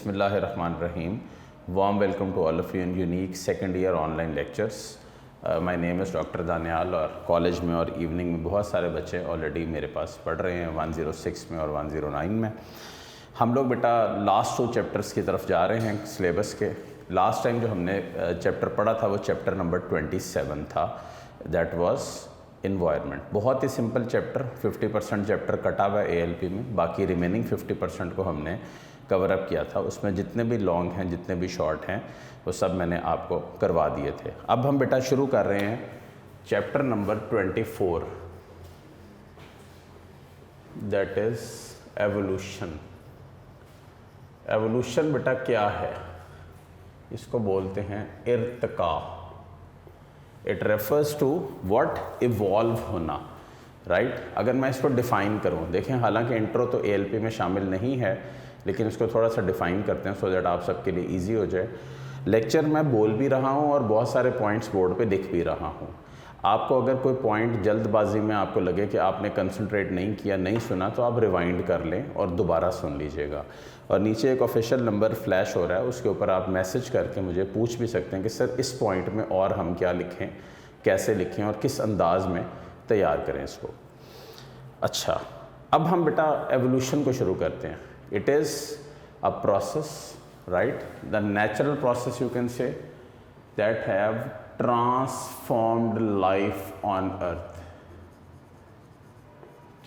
Bismillahirrahmanirrahim. Warm welcome to all of you in unique second year online lectures. My name is doctor Daniyal और college में और evening में बहुत सारे बच्चे ऑलरेडी मेरे पास पढ़ रहे हैं 106 में और 109 में। हम लोग बेटा लास्ट 2 चैप्टर्स की तरफ जा रहे हैं सिलेबस के। लास्ट टाइम जो हमने चैप्टर पढ़ा था वो चैप्टर नंबर 27 था, दैट वाज इन्वायरमेंट। बहुत ही सिंपल चैप्टर, 50% चैप्टर कटा हुआ है ALP में, बाकी रिमेनिंग 50% को हमने कवर अप किया था। उसमें जितने भी लॉन्ग हैं, जितने भी शॉर्ट हैं, वो सब मैंने आपको करवा दिए थे। अब हम बेटा शुरू कर रहे हैं chapter number 24, that is evolution. Evolution बेटा क्या है? इसको बोलते हैं इर्तिका। It refers to what? Evolve होना, राइट। अगर मैं इसको डिफ़ाइन करूं, देखें हालांकि इंट्रो तो ALP में शामिल नहीं है, लेकिन इसको थोड़ा सा डिफ़ाइन करते हैं सो दैट आप सबके लिए इजी हो जाए। लेक्चर मैं बोल भी रहा हूं और बहुत सारे पॉइंट्स बोर्ड पे लिख भी रहा हूं। आपको अगर कोई पॉइंट जल्दबाजी में आपको लगे कि आपने कंसंट्रेट नहीं किया, नहीं सुना, तो आप रिवाइंड कर लें और दोबारा सुन लीजिएगा। और नीचे एक ऑफिशियल नंबर फ्लैश हो रहा है, उसके ऊपर आप मैसेज करके मुझे पूछ भी सकते हैं कि सर इस पॉइंट में और हम क्या लिखें, कैसे लिखें और किस अंदाज में तैयार करें इसको। अच्छा, अब हम बेटा एवोल्यूशन को शुरू करते हैं। It is a process, right, the natural process you can say that have transformed life on earth.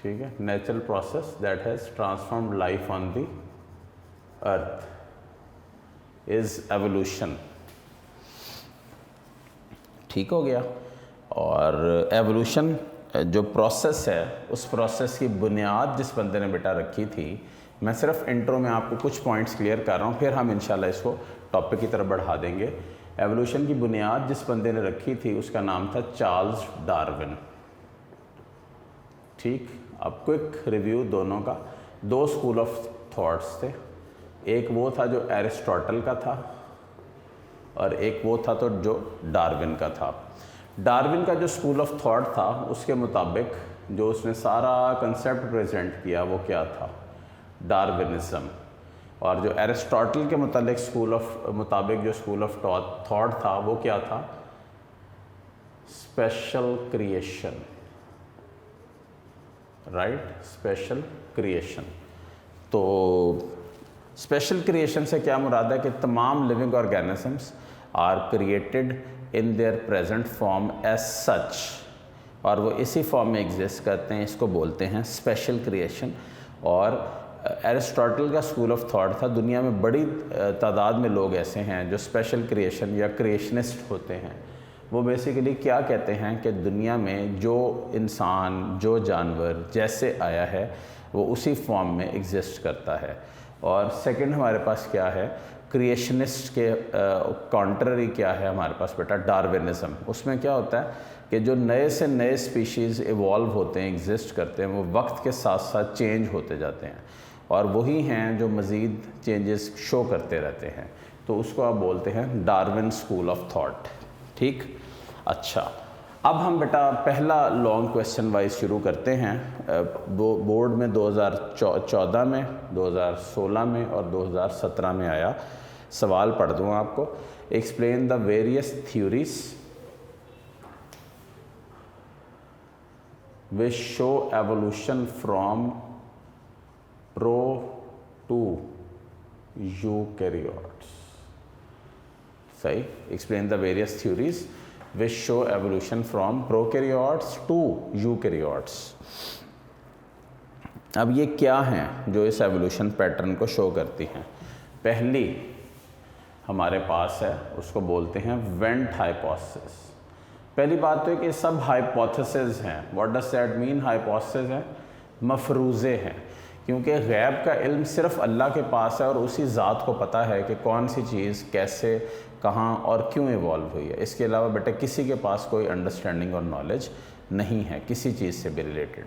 ठीक है, natural process that has transformed life on the earth is evolution. ठीक हो गया। और एवोल्यूशन जो प्रोसेस है, उस प्रोसेस की बुनियाद जिस बंदे ने बेटा रखी थी, मैं सिर्फ इंट्रो में आपको कुछ पॉइंट्स क्लियर कर रहा हूँ, फिर हम इंशाल्लाह इसको टॉपिक की तरफ बढ़ा देंगे। एवोल्यूशन की बुनियाद जिस बंदे ने रखी थी उसका नाम था चार्ल्स डार्विन। ठीक, अब क्विक रिव्यू दोनों का। 2 स्कूल ऑफ थॉट्स थे, एक वो था जो एरिस्टोटल का था और एक वो था तो जो डार्विन का था। डार्विन का जो स्कूल ऑफ थॉट था उसके मुताबिक जो उसने सारा कंसेप्ट प्रेजेंट किया वो क्या था? डार्विनिज्म। और जो एरिस्टोटल के मुताबिक जो स्कूल ऑफ थॉट था वो क्या था? Special creation, right, special creation. तो स्पेशल क्रिएशन से क्या मुराद है कि तमाम living organisms are created in their present form as such, और वो इसी फॉर्म में एग्जिस्ट करते हैं, इसको बोलते हैं स्पेशल क्रिएशन। और एरिस्टोटल का स्कूल ऑफ थॉट था, दुनिया में बड़ी तादाद में लोग ऐसे हैं जो स्पेशल क्रिएशन या क्रिएशनिस्ट होते हैं। वो बेसिकली क्या कहते हैं कि दुनिया में जो इंसान, जो जानवर जैसे आया है वो उसी फॉर्म में एग्जिस्ट करता है। और सेकंड हमारे पास क्या है? क्रिएशनिस्ट के कॉन्ट्ररी क्या है हमारे पास बेटा? डार्विनिज्म। उसमें क्या होता है कि जो नए से नए स्पीशीज़ इवॉल्व होते हैं, एग्जिस्ट करते हैं, वो वक्त के साथ साथ चेंज होते जाते हैं और वही हैं जो मज़ीद चेंजेस शो करते रहते हैं। तो उसको आप बोलते हैं डार्विन स्कूल ऑफ थॉट। ठीक, अच्छा, अब हम बेटा पहला लॉन्ग क्वेश्चन वाइज शुरू करते हैं। बोर्ड में 2014 में, 2016 में और 2017 में आया। सवाल पढ़ दूँ आपको। Explain the various theories which show evolution from pro to eukaryotes. सही, explain the various theories which show evolution from prokaryotes to eukaryotes। अब ये क्या हैं जो इस एवोल्यूशन पैटर्न को शो करती हैं? पहली हमारे पास है, उसको बोलते हैं वेंट हाइपोथेसिस। पहली बात तो है कि सब हाइपोथेसिस हैं। What does that mean? Hypothesis हैं, मफरूज़े हैं, क्योंकि गैब का इल्म सिर्फ अल्लाह के पास है और उसी ज़ात को पता है कि कौन सी चीज़ कैसे, कहाँ और क्यों इवॉल्व हुई है। इसके अलावा बेटा किसी के पास कोई अंडरस्टैंडिंग और नॉलेज नहीं है किसी चीज़ से भी रिलेटेड।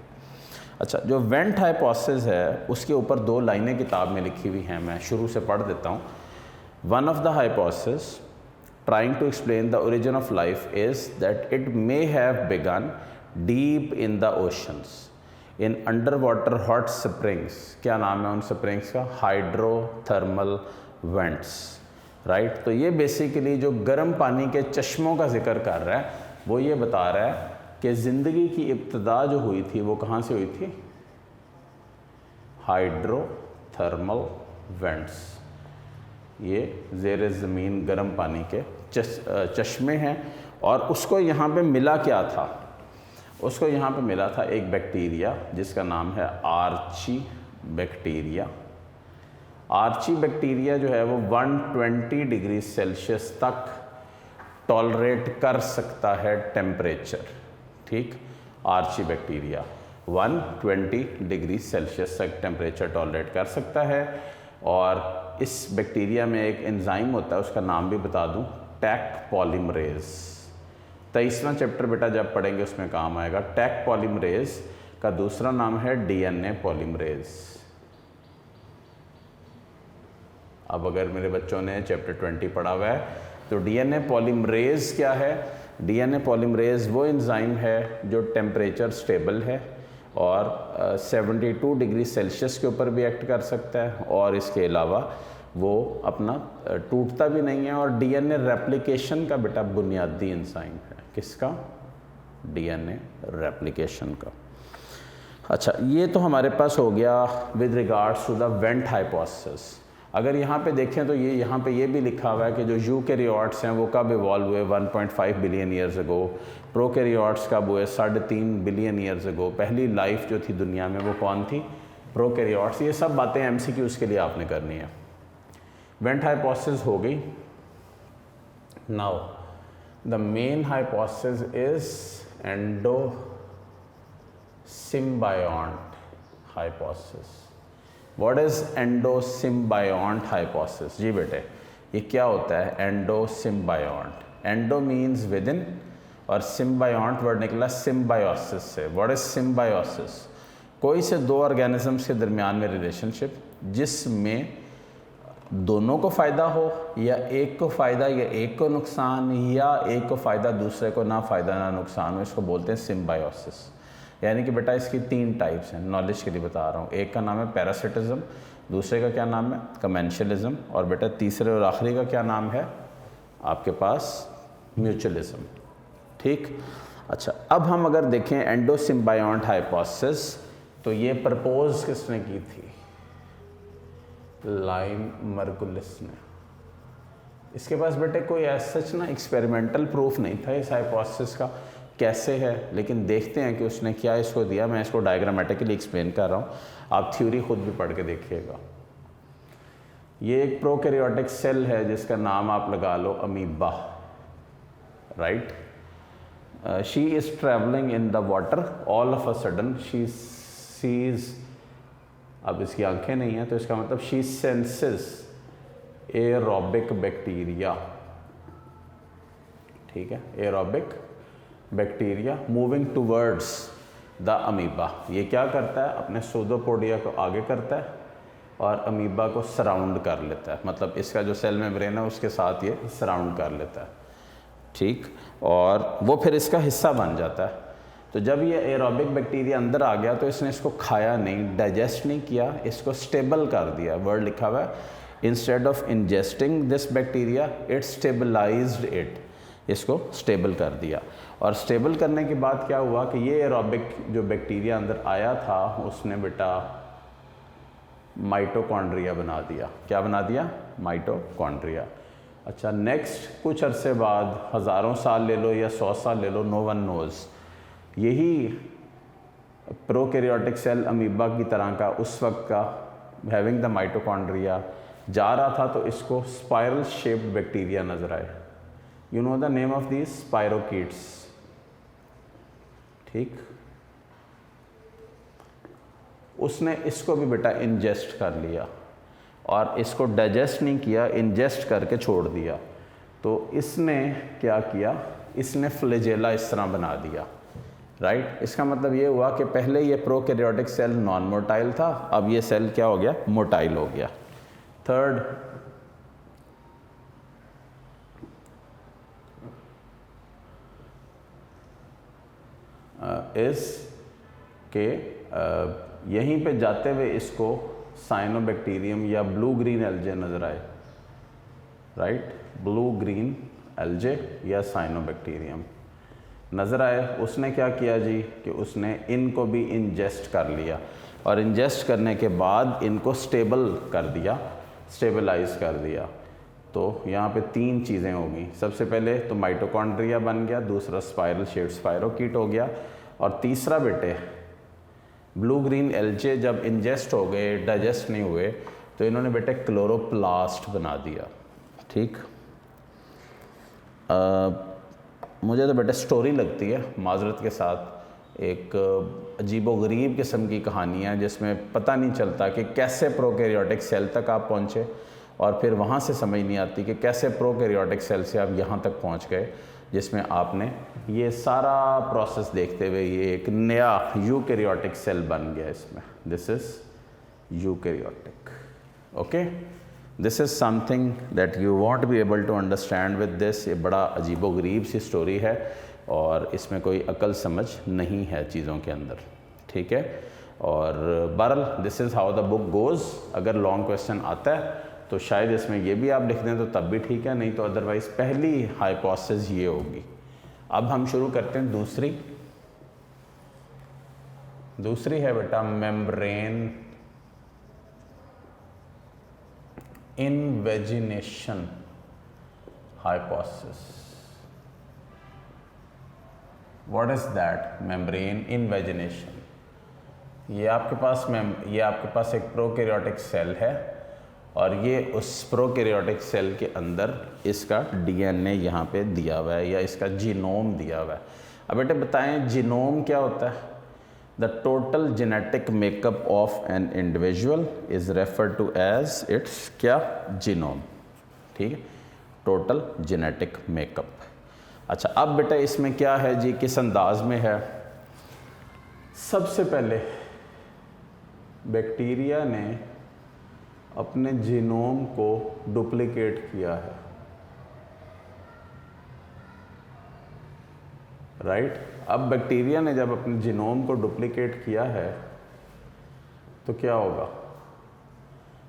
अच्छा, जो वेंट हाइपोथेसिस है उसके ऊपर 2 लाइनें किताब में लिखी हुई हैं, मैं शुरू से पढ़ देता हूँ। One of the hypothesis trying to explain the origin of life is that it may have begun deep in the oceans in under water hot springs. क्या नाम है उन स्प्रिंग्स का? Hydrothermal vents, right. तो ये बेसिकली जो गर्म पानी के चश्मों का जिक्र कर रहा है वो ये बता रहा है कि ज़िंदगी की इब्तिदा जो हुई थी वो कहाँ से हुई थी? Hydrothermal vents. ये ज़ेर ज़मीन गर्म पानी के चश्मे हैं। और उसको यहाँ पे मिला क्या था? उसको यहाँ पे मिला था एक बैक्टीरिया जिसका नाम है आर्ची बैक्टीरिया। आर्ची बैक्टीरिया जो है वो 120 डिग्री सेल्सियस तक टॉलरेट कर सकता है टेम्परेचर, ठीक। आर्ची बैक्टीरिया 120 डिग्री सेल्सियस तक टेम्परेचर टॉलरेट कर सकता है। और इस बैक्टीरिया में एक एंजाइम होता है, उसका नाम भी बता दूं, टैक पॉलीमरेज। 23वां चैप्टर बेटा जब पढ़ेंगे उसमें काम आएगा। टैक पॉलीमरेज का दूसरा नाम है डीएनए पॉलीमरेज। अब अगर मेरे बच्चों ने चैप्टर 20 पढ़ा हुआ है तो डीएनए पॉलीमरेज क्या है? डीएनए पॉलीमरेज वो एंजाइम है जो टेम्परेचर स्टेबल है और 72 डिग्री सेल्सियस के ऊपर भी एक्ट कर सकता है, और इसके अलावा वो अपना टूटता भी नहीं है। और डीएनए रेप्लिकेशन का बेटा बुनियादी एंजाइम है। किसका? डीएनए रेप्लिकेशन का। अच्छा, ये तो हमारे पास हो गया with regards to the vent hypothesis. अगर यहाँ पे देखें तो ये यहाँ पे ये भी लिखा हुआ है कि जो यूकैरियोट्स हैं वो कब इवॉल्व हुए? 1.5 बिलियन ईयर्स अगो। प्रोकैरियोट्स कब हुए? 3.5 बिलियन ईयर्स अगो। पहली लाइफ जो थी दुनिया में वो कौन थी? प्रोकैरियोट्स। ये सब बातें एमसीक्यूज़ के लिए आपने करनी है। वेंट हाइपोथेसिस हो गई। Now the main hypothesis is endosymbiont hypothesis. What is endosymbiont hypothesis? जी बेटे, ये क्या होता है endosymbiont? Endo means within और सिम्बायोंट वर्ड निकला सिम्बायोसिस से। What is symbiosis? कोई से दो ऑर्गेनिजम्स के दरमियान में रिलेशनशिप जिसमें दोनों को फ़ायदा हो, या एक को फ़ायदा या एक को नुकसान, या एक को फ़ायदा दूसरे को ना फ़ायदा ना नुकसान हो, इसको बोलते हैं सिम्बायोसिस। यानी कि बेटा इसकी 3 टाइप्स हैं, नॉलेज के लिए बता रहा हूँ। एक का नाम है पैरासिटिज्म, दूसरे का क्या नाम है? कमेंशियलिज्म, और बेटा तीसरे और आखिरी का क्या नाम है आपके पास? म्यूचुअलिज्म, ठीक। अच्छा, अब हम अगर देखें एंडोसिम्बायोंट हाइपोथेसिस तो ये प्रपोज किसने की थी? लाइम मर्कुलिस ने। इसके पास बेटे कोई ऐसा सच ना एक्सपेरिमेंटल प्रूफ नहीं था इस हाइपोथेसिस का कैसे है, लेकिन देखते हैं कि उसने क्या इसको दिया। मैं इसको डायग्रामेटिकली एक्सप्लेन कर रहा हूँ, आप थ्योरी खुद भी पढ़ के देखिएगा। ये एक प्रोकैरियोटिक सेल है जिसका नाम आप लगा लो amoeba, right. She is travelling in the water, all of a sudden she sees, अब इसकी आंखें नहीं हैं तो इसका मतलब शी सेंसेस एरोबिक बैक्टीरिया, ठीक है, aerobic bacteria moving towards the amoeba. ये क्या करता है? अपने सूडोपोडिया को आगे करता है और अमीबा को सराउंड कर लेता है, मतलब इसका जो सेल मेम्ब्रेन है उसके साथ ये सराउंड कर लेता है, ठीक। और वो फिर इसका हिस्सा बन जाता है। तो जब ये एरोबिक बैक्टीरिया अंदर आ गया तो इसने इसको खाया नहीं, डाइजेस्ट नहीं किया, इसको स्टेबल कर दिया। वर्ड लिखा हुआ है, instead of ingesting this bacteria it stabilized it, इसको स्टेबल कर दिया। और स्टेबल करने के बाद क्या हुआ कि ये एरोबिक जो बैक्टीरिया अंदर आया था उसने बेटा माइटोकॉन्ड्रिया बना दिया। क्या बना दिया? माइटोकॉन्ड्रिया। अच्छा, नेक्स्ट कुछ अरसे बाद, हज़ारों साल ले लो या 100 साल ले लो, नो वन नोज़, यही प्रोकैरियोटिक सेल अमीबा की तरह का उस वक्त का हैविंग द माइटोकॉन्ड्रिया जा रहा था तो इसको स्पाइरल शेप्ड बैक्टीरिया नजर आए। You know the name of these? स्पाइरोकीट्स, ठीक। उसने इसको भी बेटा इंजेस्ट कर लिया और इसको डाइजेस्ट नहीं किया, इंजेस्ट करके छोड़ दिया। तो इसने क्या किया? इसने फ्लैजेला इस तरह बना दिया, राइट। इसका मतलब ये हुआ कि पहले ये प्रोकैरियोटिक सेल नॉन मोटाइल था, अब ये सेल क्या हो गया? मोटाइल हो गया। थर्ड, इस के यहीं पे जाते हुए इसको साइनोबैक्टीरियम या ब्लू ग्रीन एल्जे नज़र आए, राइट, ब्लू ग्रीन एल्जे या साइनोबैक्टीरियम। नज़र आए, उसने क्या किया जी कि उसने इनको भी इंजेस्ट कर लिया और इंजेस्ट करने के बाद इनको स्टेबल कर दिया, स्टेबलाइज कर दिया। तो यहाँ पे तीन चीज़ें होगी। सबसे पहले तो माइटोकॉन्ड्रिया बन गया, दूसरा स्पाइरल शेप्ड स्पाइरोकीट हो गया, और तीसरा बेटे ब्लू ग्रीन एल्जे जब इंजेस्ट हो गए, डाइजेस्ट नहीं हुए, तो इन्होंने बेटे क्लोरोप्लास्ट बना दिया। ठीक, मुझे तो बेटे स्टोरी लगती है, माजरत के साथ, एक अजीबोगरीब किस्म की कहानी है जिसमें पता नहीं चलता कि कैसे प्रोकैरियोटिक सेल तक आप पहुँचे, और फिर वहाँ से समझ नहीं आती कि कैसे प्रोकैरियोटिक सेल से आप यहाँ तक पहुँच गए, जिसमें आपने ये सारा प्रोसेस देखते हुए ये एक नया यूकैरियोटिक सेल बन गया इसमें। This is eukaryotic. Okay, this is something that you won't be able to understand with this. ये बड़ा अजीबोगरीब सी स्टोरी है और इसमें कोई अकल समझ नहीं है चीज़ों के अंदर। ठीक है, और बहरहाल this is how the book goes. अगर लॉन्ग क्वेश्चन आता है तो शायद इसमें ये भी आप लिख दें तो तब भी ठीक है, नहीं तो अदरवाइज़ पहली हाइपोथेसिस ये होगी। अब हम शुरू करते हैं दूसरी है बेटा membrane invagination hypothesis. What is that membrane invagination? ये आपके पास एक प्रोकैरियोटिक सेल है और ये उस प्रोकैरियोटिक सेल के अंदर इसका डीएनए यहाँ पे दिया हुआ है या इसका जीनोम दिया हुआ है। अब बेटे बताएं जीनोम क्या होता है? The total genetic makeup of an individual is referred to as its क्या? जीनोम। ठीक है, टोटल जेनेटिक मेकअप। अच्छा, अब बेटा इसमें क्या है जी, किस अंदाज में है? सबसे पहले बैक्टीरिया ने अपने जीनोम को डुप्लीकेट किया है। राइट, अब बैक्टीरिया ने जब अपने जीनोम को डुप्लीकेट किया है तो क्या होगा?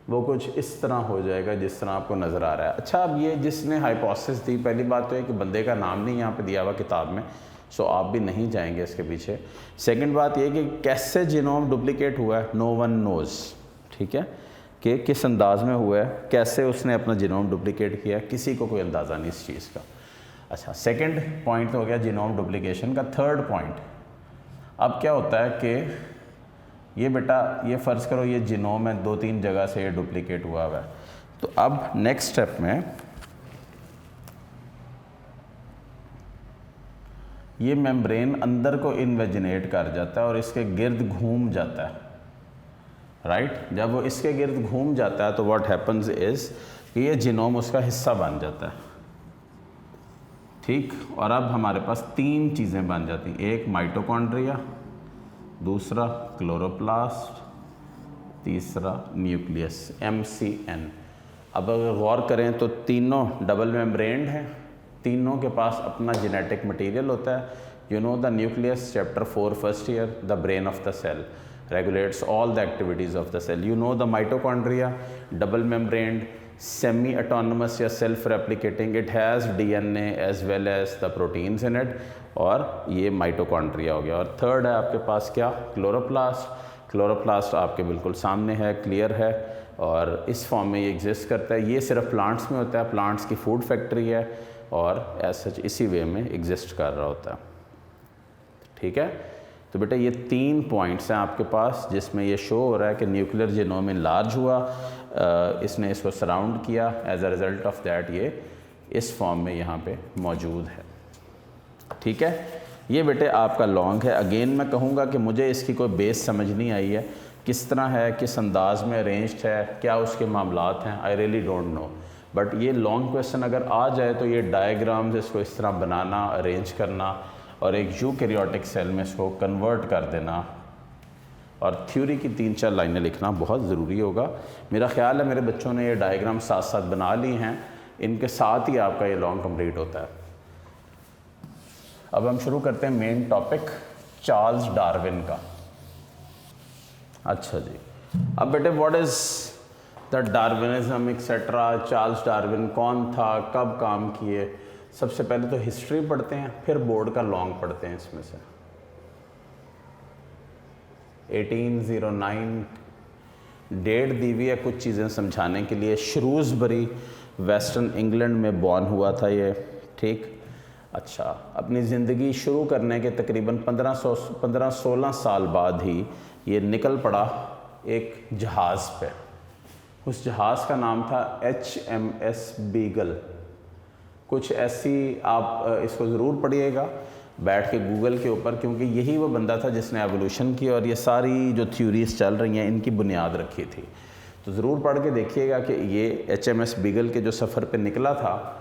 वो कुछ इस तरह हो जाएगा जिस तरह आपको नज़र आ रहा है। अच्छा, अब ये जिसने हाइपोथेसिस दी, पहली बात तो है कि बंदे का नाम नहीं यहाँ पे दिया हुआ किताब में, सो आप भी नहीं जाएंगे इसके पीछे। सेकंड बात ये कि कैसे जीनोम डुप्लीकेट हुआ है, नो वन नोज़। ठीक है, कि किस अंदाज में हुआ है, कैसे उसने अपना जीनोम डुप्लीकेट किया, किसी को कोई अंदाज़ा नहीं इस चीज़ का। अच्छा, सेकंड पॉइंट तो हो गया जीनोम डुप्लीकेशन का। थर्ड पॉइंट अब क्या होता है कि ये बेटा ये फ़र्ज़ करो ये जीनोम है, 2-3 जगह से ये डुप्लीकेट हुआ है। तो अब नेक्स्ट स्टेप में ये मेम्ब्रेन अंदर को इन्वेजिनेट कर जाता है और इसके गिर्द घूम जाता है। राइट, जब वो इसके गिर्द घूम जाता है तो व्हाट हैपन्स इज़ कि ये जीनोम उसका हिस्सा बन जाता है। ठीक, और अब हमारे पास 3 चीज़ें बन जाती हैं, एक माइटोकॉन्ड्रिया, दूसरा क्लोरोप्लास्ट, तीसरा न्यूक्लियस, MCN। अब अगर गौर करें तो तीनों डबल मेम्ब्रेन्ड हैं, तीनों के पास अपना जेनेटिक मटेरियल होता है। You know the nucleus, chapter 4 first year, the brain of the cell regulates all the activities of the cell. You know the mitochondria, double membraned, semi autonomous या self replicating, it has DNA as well as the proteins in it, और ये mitochondria हो गया। और third है आपके पास क्या? Chloroplast. Chloroplast आपके बिल्कुल सामने है, क्लियर है, और इस फॉर्म में ये एग्जिस्ट करता है। ये सिर्फ प्लांट्स में होता है, प्लांट्स की फूड फैक्ट्री है और एज सच इसी वे में एग्जिस्ट कर रहा होता है। ठीक है, तो बेटा ये 3 पॉइंट्स हैं आपके पास जिसमें ये शो हो रहा है कि न्यूक्लियर जीनोम इनलार्ज हुआ, इसने इसको सराउंड किया, as a result of that ये इस फॉर्म में यहाँ पे मौजूद है। ठीक है, ये बेटे आपका लॉन्ग है। अगेन मैं कहूँगा कि मुझे इसकी कोई बेस समझ नहीं आई है, किस तरह है, किस अंदाज में अरेंज्ड है, क्या उसके मामलात हैं, I really don't know. But ये लॉन्ग क्वेश्चन अगर आ जाए तो ये डायग्राम्स इसको इस तरह बनाना, अरेंज करना और एक यूकैरियोटिक सेल में इसको कन्वर्ट कर देना और थ्योरी की 3-4 लाइनें लिखना बहुत ज़रूरी होगा। मेरा ख्याल है मेरे बच्चों ने ये डायग्राम साथ साथ बना ली हैं, इनके साथ ही आपका ये लॉन्ग कंप्लीट होता है। अब हम शुरू करते हैं मेन टॉपिक, चार्ल्स डार्विन का। अच्छा जी, अब बेटे what is the Darwinism etcetera, Charles Darwin कौन था, कब काम किए। सबसे पहले तो हिस्ट्री पढ़ते हैं, फिर बोर्ड का लॉन्ग पढ़ते हैं। इसमें से 1809 डेट दी हुई है कुछ चीज़ें समझाने के लिए। श्रूसबरी वेस्टर्न इंग्लैंड में बॉर्न हुआ था ये, ठीक। अच्छा, अपनी ज़िंदगी शुरू करने के तकरीबन 15-16 साल बाद ही ये निकल पड़ा एक जहाज़ पे। उस जहाज़ का नाम था HMS बीगल। कुछ ऐसी आप इसको ज़रूर पढ़िएगा बैठ के गूगल के ऊपर, क्योंकि यही वो बंदा था जिसने एवोल्यूशन की और ये सारी जो थ्योरीज चल रही हैं इनकी बुनियाद रखी थी। तो ज़रूर पढ़ के देखिएगा कि ये HMS बीगल के जो सफ़र पे निकला था,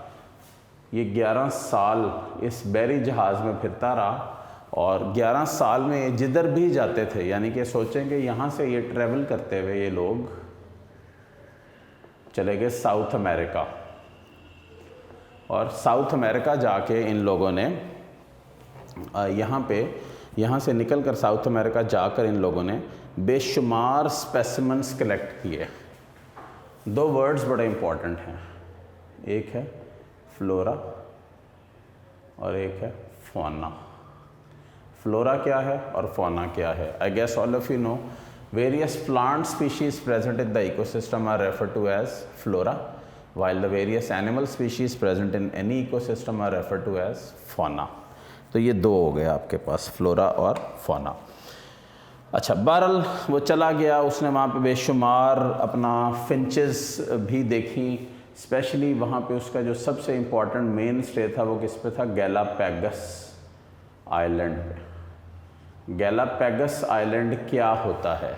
ये 11 साल इस बहरी जहाज़ में फिरता रहा और 11 साल में ये जिधर भी जाते थे, यानी कि सोचें कि यहाँ से ये ट्रैवल करते हुए ये लोग चले गए साउथ अमेरिका, और साउथ अमेरिका जाके इन लोगों ने यहाँ से निकलकर साउथ अमेरिका जाकर इन लोगों ने बेशुमार स्पेसिमेंस कलेक्ट किए। दो वर्ड्स बड़े इंपॉर्टेंट हैं, एक है फ्लोरा और एक है फौना। फ्लोरा क्या है और फौना क्या है? I guess all of you know various plant species present in the ecosystem are referred to as flora, while the various animal species present in any ecosystem are referred to as fauna। तो ये दो हो गए आपके पास, flora और fauna. अच्छा, बहरहाल वो चला गया, उसने वहाँ पे बेशुमार अपना फिंचेस भी देखी। स्पेशली वहाँ पे उसका जो सबसे इम्पॉर्टेंट मेन स्टे था वो किस पे था? गैलापैगस आइलैंड पे। गैलापैगस आइलैंड क्या होता है?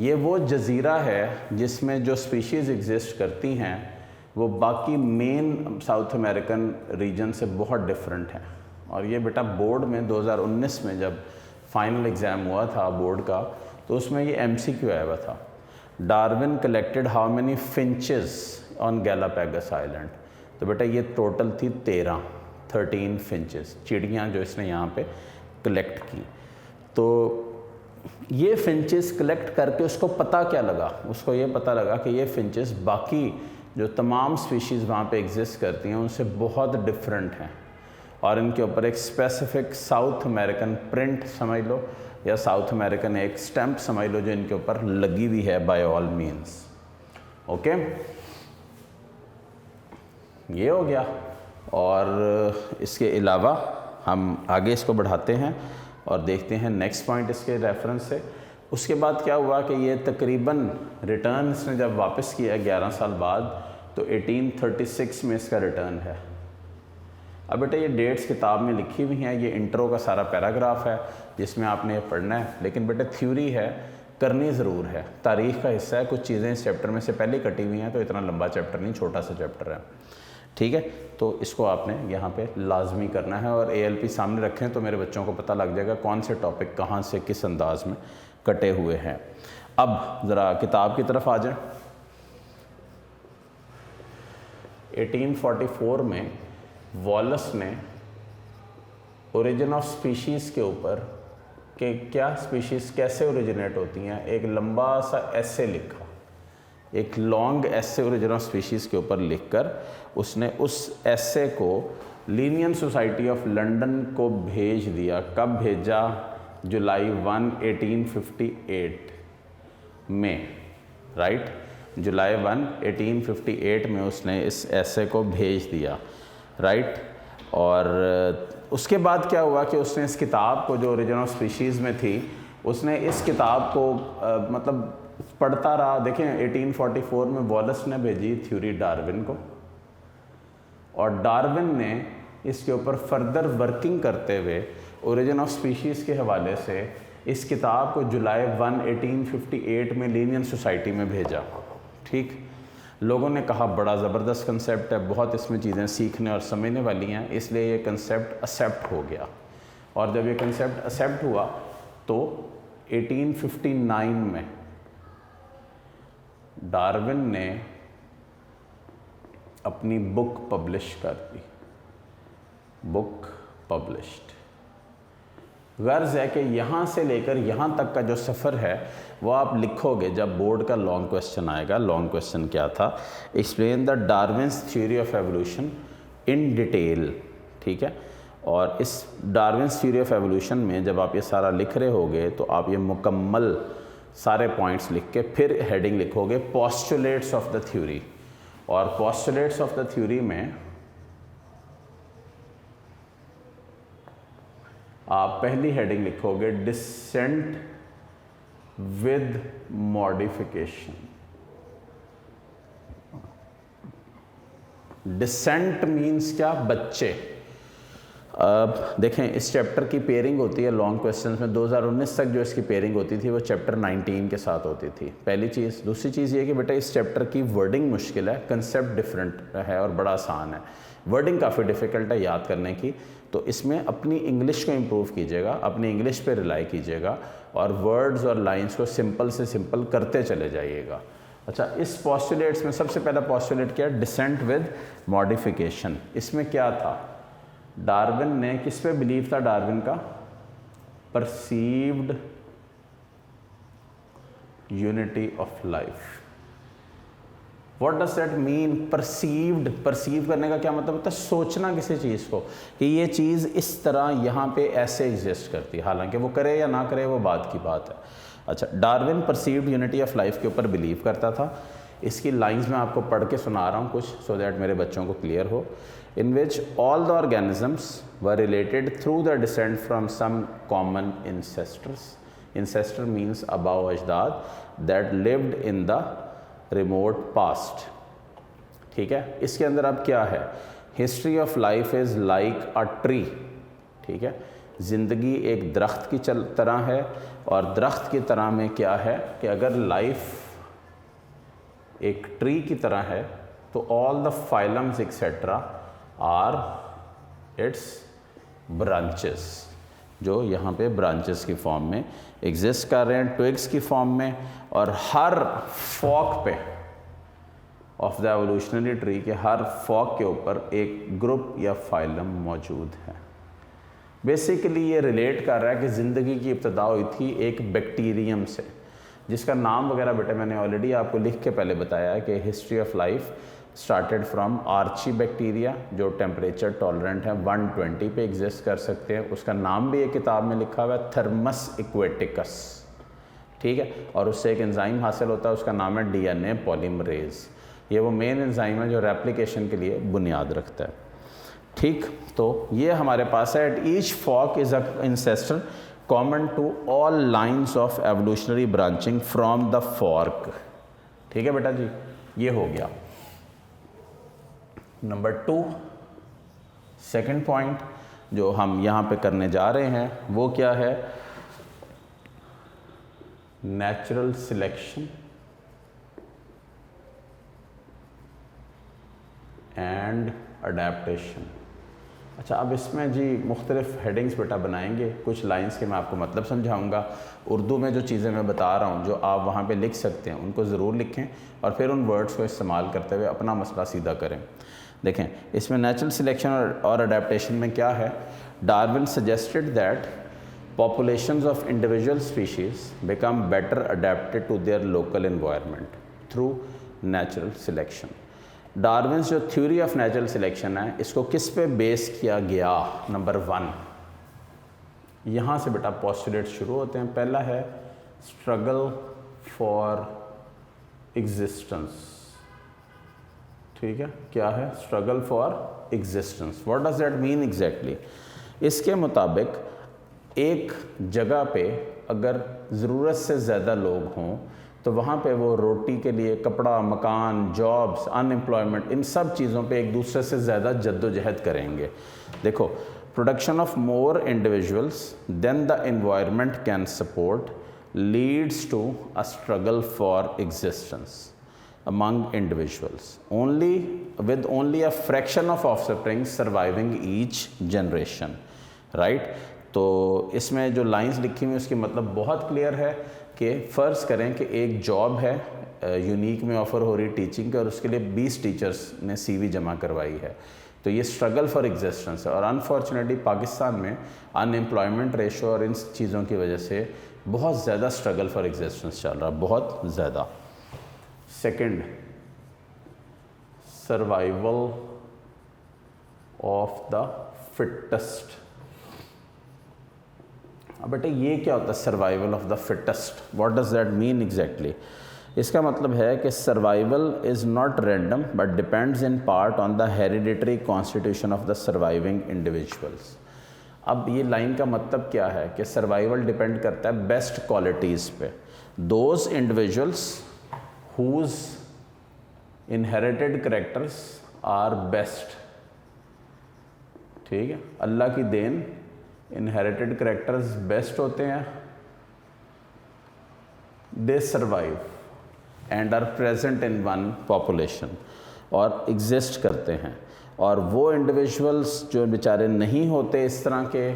ये वो जज़ीरा है जिसमें जो स्पीशीज़ एग्जिस्ट करती हैं वो बाकी मेन साउथ अमेरिकन रीजन से बहुत डिफरेंट हैं। और ये बेटा बोर्ड में 2019 में जब फाइनल एग्ज़ाम हुआ था बोर्ड का, तो उसमें ये MCQ आया हुआ था। Darwin collected how many finches on Galapagos island? तो बेटा ये टोटल थी 13 फिंचेस, चिड़ियाँ जो इसने यहाँ पे कलेक्ट की। तो ये फिंचेस कलेक्ट करके उसको पता क्या लगा? उसको ये पता लगा कि ये फिंचेस बाकी जो तमाम स्पीशीज़ वहाँ पे एग्जिस्ट करती हैं उनसे बहुत डिफरेंट हैं, और इनके ऊपर एक स्पेसिफिक साउथ अमेरिकन प्रिंट समझ लो या साउथ अमेरिकन एक स्टैम्प समझ लो जो इनके ऊपर लगी हुई है बाय ऑल मीन्स। ओके, ये हो गया। और इसके अलावा हम आगे इसको बढ़ाते हैं और देखते हैं नेक्स्ट पॉइंट इसके रेफरेंस से। उसके बाद क्या हुआ कि ये तकरीबन रिटर्न इसने जब वापस किया 11 साल बाद, तो 1836 में इसका रिटर्न है। अब बेटा ये डेट्स किताब में लिखी हुई हैं, ये इंट्रो का सारा पैराग्राफ है जिसमें आपने ये पढ़ना है, लेकिन बेटा थ्योरी है, करनी ज़रूर है, तारीख़ का हिस्सा है। कुछ चीज़ें इस चैप्टर में से पहले कटी हुई हैं, तो इतना लंबा चैप्टर नहीं, छोटा सा चैप्टर है, ठीक है। तो इसको आपने यहाँ पे लाजमी करना है, और ALP सामने रखें तो मेरे बच्चों को पता लग जाएगा कौन से टॉपिक कहाँ से किस अंदाज में कटे हुए हैं। अब ज़रा किताब की तरफ आ जाएं। 1844 में वॉलस ने ओरिजिन ऑफ स्पीशीज़ के ऊपर कि क्या स्पीशीज़ कैसे ओरिजिनेट होती हैं एक लंबा सा एसे लिखा, एक long essay origin of species के ऊपर लिखकर उसने उस एसे को लीनियन सोसाइटी ऑफ लंदन को भेज दिया। कब भेजा? जुलाई 1, 1858 में, राइट। जुलाई 1, 1858 में उसने इस एसे को भेज दिया, राइट। और उसके बाद क्या हुआ कि उसने इस किताब को जो ओरिजिन ऑफ स्पीशीज़ में थी, उसने इस किताब को मतलब पढ़ता रहा। देखें 1844 में वॉलस ने भेजी थ्योरी डार्विन को, और डार्विन ने इसके ऊपर फर्दर वर्किंग करते हुए ओरिजिन ऑफ स्पीशीज़ के हवाले से इस किताब को जुलाई 1, 1858 में लीनियन सोसाइटी में भेजा, ठीक। लोगों ने कहा बड़ा ज़बरदस्त कंसेप्ट है, बहुत इसमें चीज़ें सीखने और समझने वाली हैं, इसलिए ये कंसेप्ट एक्सेप्ट हो गया। और जब ये कंसेप्ट एक्सेप्ट हुआ तो 1859 में डार्विन ने अपनी बुक पब्लिश कर दी, बुक पब्लिश्ड। गर्ज है कि यहाँ से लेकर यहाँ तक का जो सफ़र है वो आप लिखोगे जब बोर्ड का लॉन्ग क्वेश्चन आएगा। लॉन्ग क्वेश्चन क्या था? Explain the Darwin's theory of evolution in detail, ठीक है। और इस डार्विन्स थ्योरी ऑफ एवोल्यूशन में जब आप ये सारा लिख रहे होगे तो आप ये मुकम्मल सारे पॉइंट्स लिख के फिर हेडिंग लिखोगे पोस्टुलेट्स ऑफ द थ्योरी। और पोस्टुलेट्स ऑफ द थ्योरी में आप पहली हेडिंग लिखोगे descent with modification. Descent means क्या? बच्चे। अब देखें इस चैप्टर की पेयरिंग होती है लॉन्ग क्वेश्चंस में 2019 तक जो इसकी पेयरिंग होती थी वो चैप्टर 19 के साथ होती थी, पहली चीज़। दूसरी चीज़ ये कि बेटा इस चैप्टर की वर्डिंग मुश्किल है, कंसेप्ट डिफरेंट है और बड़ा आसान है। वर्डिंग काफ़ी डिफ़िकल्ट है याद करने की, तो इसमें अपनी इंग्लिश को इम्प्रूव कीजिएगा, अपनी इंग्लिश पे रिलाई कीजिएगा और वर्ड्स और लाइंस को सिंपल से सिंपल करते चले जाइएगा। अच्छा, इस पोस्टुलेट्स में सबसे पहला पोस्टुलेट क्या है? Descent with modification. इसमें क्या था? डार्विन ने किस पे बिलीव था? डार्विन का perceived unity of life. What does that mean? Perceived. Perceive करने का क्या मतलब होता है? सोचना किसी चीज़ को कि ये चीज़ इस तरह यहाँ पे ऐसे एग्जिस्ट करती है, हालांकि वो करे या ना करे वो बात की बात है। अच्छा, Darwin perceived unity of life के ऊपर बिलीव करता था। इसकी लाइंस मैं आपको पढ़ के सुना रहा हूँ कुछ, सो दैट मेरे बच्चों को क्लियर हो। in which all the organisms were related through the descent from some common ancestors. Ancestor means above ajdad that lived in the remote past. ठीक है, इसके अंदर अब क्या है? History of life is like a tree. ठीक है, ज़िंदगी एक दरख्त की तरह है और दरख्त की तरह में क्या है कि अगर लाइफ एक ट्री की तरह है तो all the phylums etcetera are its branches, जो यहाँ पे ब्रांचेस की फॉर्म में एग्जिस्ट कर रहे हैं, ट्विग्स की फॉर्म में। और हर फॉक पे ऑफ द एवोल्यूशनरी ट्री के हर फॉक के ऊपर एक ग्रुप या फाइलम मौजूद है। बेसिकली ये रिलेट कर रहा है कि ज़िंदगी की इब्तदा हुई थी एक बैक्टीरियम से, जिसका नाम वगैरह बेटा मैंने ऑलरेडी आपको लिख के पहले बताया है कि history of life started from archaebacteria, जो टेम्परेचर टॉलरेंट है 120 पे एग्जिस्ट कर सकते हैं। उसका नाम भी एक किताब में लिखा हुआ है, थर्मस इक्वेटिकस। ठीक है, और उससे एक एंजाइम हासिल होता है, उसका नाम है डीएनए पॉलीमरेज। ये वो मेन एंजाइम है जो रेप्लिकेशन के लिए बुनियाद रखता है। ठीक, तो ये हमारे पास है at each fork is a ancestor common to all lines of evolutionary branching from the fork. ठीक है बेटा जी, ये हो गया नंबर 2। सेकंड पॉइंट जो हम यहाँ पे करने जा रहे हैं वो क्या है? Natural selection and adaptation. अच्छा, अब इसमें जी मुख्तलिफ हेडिंग्स बेटा बनाएंगे, कुछ लाइंस के मैं आपको मतलब समझाऊंगा। उर्दू में जो चीज़ें मैं बता रहा हूँ जो आप वहाँ पे लिख सकते हैं उनको ज़रूर लिखें और फिर उन वर्ड्स को इस्तेमाल करते हुए अपना मसला सीधा करें। देखें, इसमें नेचुरल सिलेक्शन और अडेप्टेशन में क्या है? Darwin suggested that populations of individual species become better adapted to their local environment through natural selection. Darwin जो थ्योरी ऑफ नेचुरल सिलेक्शन है इसको किस पे बेस किया गया? नंबर 1, यहाँ से बेटा पोस्टुलेट शुरू होते हैं। पहला है स्ट्रगल फॉर एग्जिस्टेंस। ठीक है, क्या है? Struggle for existence. What does that mean exactly? इसके मुताबिक एक जगह पे अगर ज़रूरत से ज़्यादा लोग हों तो वहाँ पे वो रोटी के लिए, कपड़ा, मकान, जॉब्स, अनएम्प्लॉयमेंट, इन सब चीज़ों पे एक दूसरे से ज़्यादा जद्दोजहद करेंगे। देखो, production of more individuals than the environment can support leads to a struggle for existence among individuals only with only a fraction of offspring surviving each generation, right? तो इसमें जो लाइंस लिखी हुई उसकी मतलब बहुत क्लियर है कि फ़र्ज़ करें कि एक जॉब है यूनिक में ऑफ़र हो रही टीचिंग की और उसके लिए 20 टीचर्स ने CV जमा करवाई है। तो ये स्ट्रगल फॉर एग्जिस्टेंस है। और अनफॉर्चुनेटली पाकिस्तान में अनएम्प्लॉयमेंट रेशो और इन चीज़ों की वजह से बहुत ज़्यादा स्ट्रगल फॉर एग्जिस्टेंस चल रहा है, बहुत ज़्यादा। Second, survival of the fittest. अब बेटे ये क्या होता है survival of the fittest, what does that mean exactly? इसका मतलब है कि survival is not random but depends in part on the hereditary constitution of the surviving individuals. अब ये लाइन का मतलब क्या है कि सर्वाइवल डिपेंड करता है बेस्ट क्वालिटीज़ पे। Those individuals whose inherited characters are best, ठीक है, अल्लाह की देन, इनहेरिटेड करेक्टर्स बेस्ट होते हैं, they survive and are present in one population, और एग्जिस्ट करते हैं। और वो इंडिविजुअल्स जो बेचारे नहीं होते इस तरह के,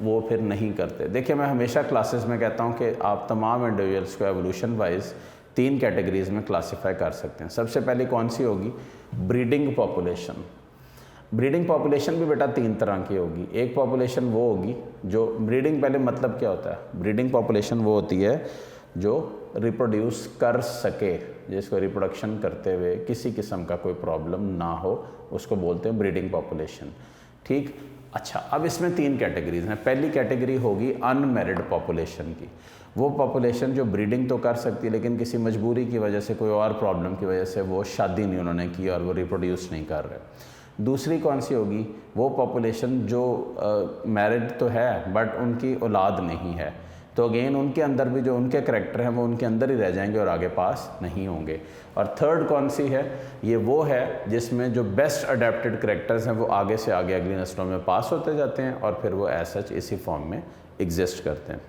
वो फिर नहीं करते। देखिए मैं हमेशा क्लासेस में कहता हूँ कि आप तमाम इंडिविजुअल्स को एवोल्यूशन वाइज 3 कैटेगरीज में क्लासीफाई कर सकते हैं। सबसे पहले कौन सी होगी? Breeding population. ब्रीडिंग पॉपुलेशन भी बेटा 3 तरह की होगी। एक पॉपुलेशन वो होगी जो ब्रीडिंग, पहले मतलब क्या होता है? ब्रीडिंग पॉपुलेशन वो होती है जो रिप्रोड्यूस कर सके, जिसको रिप्रोडक्शन करते हुए किसी किस्म का कोई प्रॉब्लम ना हो, उसको बोलते हैं ब्रीडिंग पॉपुलेशन, ठीक। अच्छा, अब इसमें 3 कैटेगरीज हैं। पहली कैटेगरी होगी अनमैरिड पॉपुलेशन की, वो पॉपुलेशन जो ब्रीडिंग तो कर सकती है लेकिन किसी मजबूरी की वजह से, कोई और प्रॉब्लम की वजह से वो शादी नहीं उन्होंने की और वो रिप्रोड्यूस नहीं कर रहे। दूसरी कौन सी होगी? वो पॉपुलेशन जो मैरिड तो है बट उनकी औलाद नहीं है, तो अगेन उनके अंदर भी जो उनके करैक्टर हैं वो उनके अंदर ही रह जाएंगे और आगे पास नहीं होंगे। और थर्ड कौन सी है? ये वो है जिसमें जो बेस्ट अडेप्टेड करैक्टर्स हैं वो आगे से आगे अगली नस्लों में पास होते जाते हैं और फिर वो एज सच इसी फॉर्म में एग्जिस्ट करते हैं।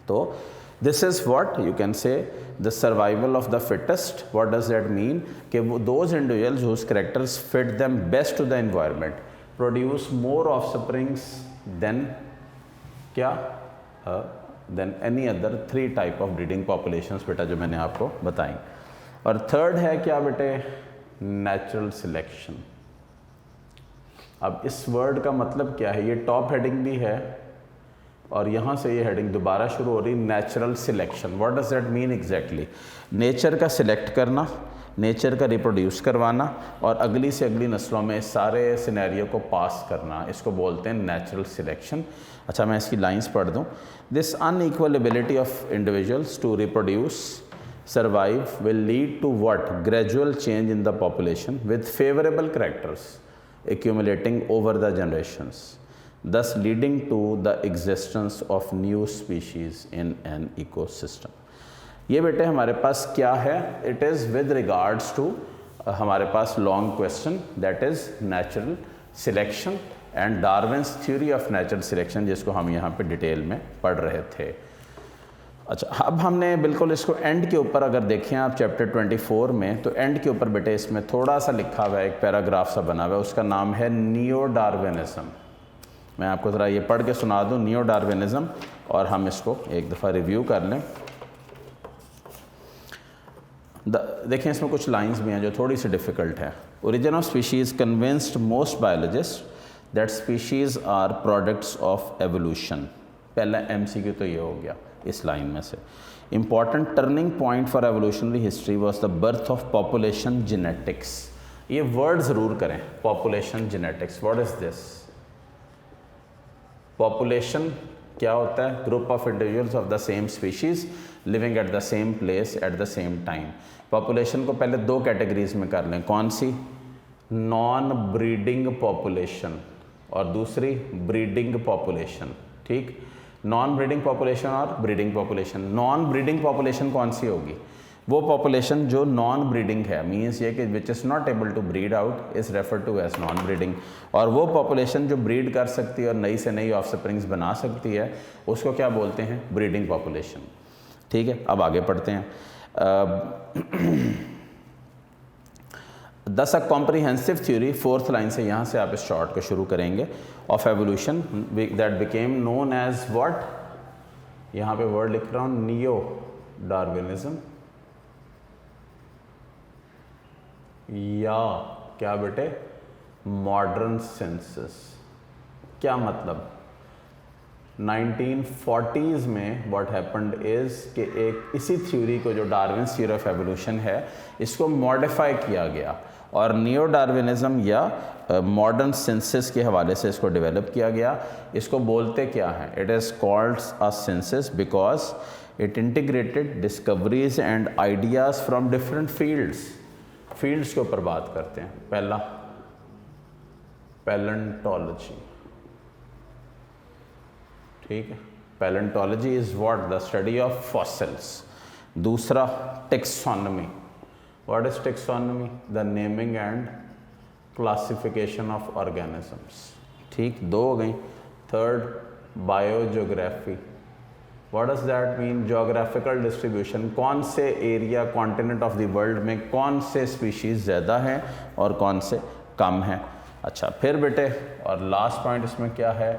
तो this is what you can say the survival of the fittest. What does that mean? कि वो those individuals whose characters fit them best to the environment produce more offsprings than क्या? Than any other 3 type of breeding populations बेटा जो मैंने आपको बताई। और third है क्या बेटे? Natural selection. अब इस वर्ड का मतलब क्या है? ये टॉप हेडिंग भी है और यहाँ से ये हेडिंग दोबारा शुरू हो रही, natural selection. What does that mean exactly? Nature का सिलेक्ट करना, नेचर का रिप्रोड्यूस करवाना और अगली से अगली नस्लों में सारे सिनेरियो को पास करना, इसको बोलते हैं नेचुरल सिलेक्शन। अच्छा, मैं इसकी लाइंस पढ़ दूँ। This unequal ability of individuals to reproduce survive will lead to what? Gradual change in the population with favorable characters accumulating over the generations, thus leading to the existence of new species in an ecosystem. ये बेटे हमारे पास क्या है? It is with regards to हमारे पास long question, that is natural selection and Darwin's theory of natural selection, जिसको हम यहाँ पे डिटेल में पढ़ रहे थे। अच्छा, अब हमने बिल्कुल इसको एंड के ऊपर अगर देखें आप चैप्टर 24 में, तो एंड के ऊपर बेटे इसमें थोड़ा सा लिखा हुआ है, एक पैराग्राफ सा बना हुआ है, उसका नाम है नियो डार्विनिज्म। मैं आपको ज़रा ये पढ़ के सुना दूँ, नियो डार्विनिज्म, और हम इसको एक दफ़ा रिव्यू कर लें। देखें इसमें कुछ लाइंस भी हैं जो थोड़ी सी डिफ़िकल्ट है। Origin of species convinced most biologist that species are products of evolution. पहला MCQ तो ये हो गया इस लाइन में से। Important turning point for evolutionary history was the birth of population genetics. ये वर्ड ज़रूर करें, population genetics. What is this? Population क्या होता है? Group of individuals of the same species living at the same place at the same time. Population को पहले 2 categories में कर लें। कौन सी? नॉन ब्रीडिंग पॉपुलेशन और दूसरी ब्रीडिंग पॉपुलेशन, ठीक। नॉन ब्रीडिंग पॉपुलेशन और breeding population. Non breeding population कौन सी होगी? वो पॉपुलेशन जो नॉन ब्रीडिंग है, मीन्स ये कि which is not able to breed out is refer to as non breeding. और वो पॉपुलेशन जो ब्रीड कर सकती है और नई से नई ऑफस्प्रिंग्स बना सकती है, उसको क्या बोलते हैं? ब्रीडिंग पॉपुलेशन, ठीक है। अब आगे पढ़ते हैं। दस अ कॉम्प्रीहेंसिव थ्योरी, 4th लाइन से, यहाँ से आप इस शॉर्ट को शुरू करेंगे, of evolution that became known as what? यहाँ पे वर्ड लिख रहा हूँ, नियो डार्विनिज्म, या क्या बेटे? Modern census. क्या मतलब? 1940s में व्हाट हैपेंड इज़ कि एक इसी थ्योरी को, जो डार्विन्स थ्योरी ऑफ एवोल्यूशन है, इसको मॉडिफाई किया गया और नियो डार्विनिज्म या मॉडर्न सेंसस के हवाले से इसको डेवलप किया गया। इसको बोलते क्या हैं? It is called a census because it integrated discoveries and ideas from different fields के ऊपर बात करते हैं। पहला पैलेंटोलॉजी, ठीक है, palaeontology is what? The study of fossils. दूसरा taxonomy. What is taxonomy? The naming and classification of organisms. ठीक, 2 हो गई। Third biogeography. What does that mean? Geographical distribution, कौन से area continent of the world में कौन से स्पीशीज़ ज़्यादा हैं और कौन से कम हैं। अच्छा, फिर बेटे और लास्ट पॉइंट इसमें क्या है?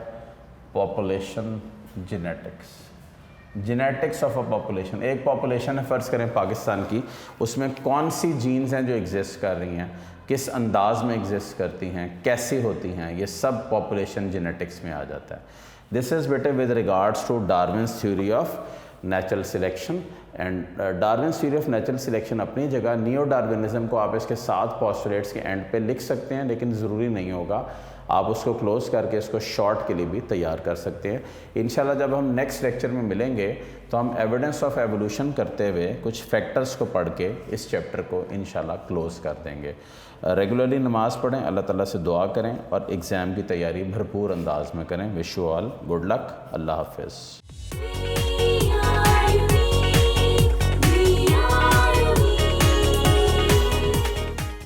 Population genetics. Genetics of a population. एक पॉपुलेशन है, फ़र्ज़ करें पाकिस्तान की, उसमें कौन सी जीन्स हैं जो एग्जिस्ट कर रही हैं, किस अंदाज में एग्जिस्ट करती हैं, कैसी होती हैं, ये सब पॉपुलेशन जेनेटिक्स में आ जाता है। दिस इज़ बेटे with regards to Darwin's theory of natural selection. And Darwin's theory of natural selection अपनी जगह, नियो डार्विनिज्म को आप इसके 7 पोस्टुलेट्स के एंड पे लिख सकते हैं, लेकिन ज़रूरी नहीं होगा। आप उसको क्लोज़ करके इसको शॉर्ट के लिए भी तैयार कर सकते हैं। इंशाल्लाह जब हम नेक्स्ट लेक्चर में मिलेंगे तो हम एविडेंस ऑफ एवोल्यूशन करते हुए कुछ फैक्टर्स को पढ़ के इस चैप्टर को इंशाल्लाह क्लोज़ कर देंगे। रेगुलरली नमाज़ पढ़ें, अल्लाह ताला से दुआ करें और एग्ज़ाम की तैयारी भरपूर अंदाज में करें। Wish you all good luck. अल्लाह हाफ़िज़।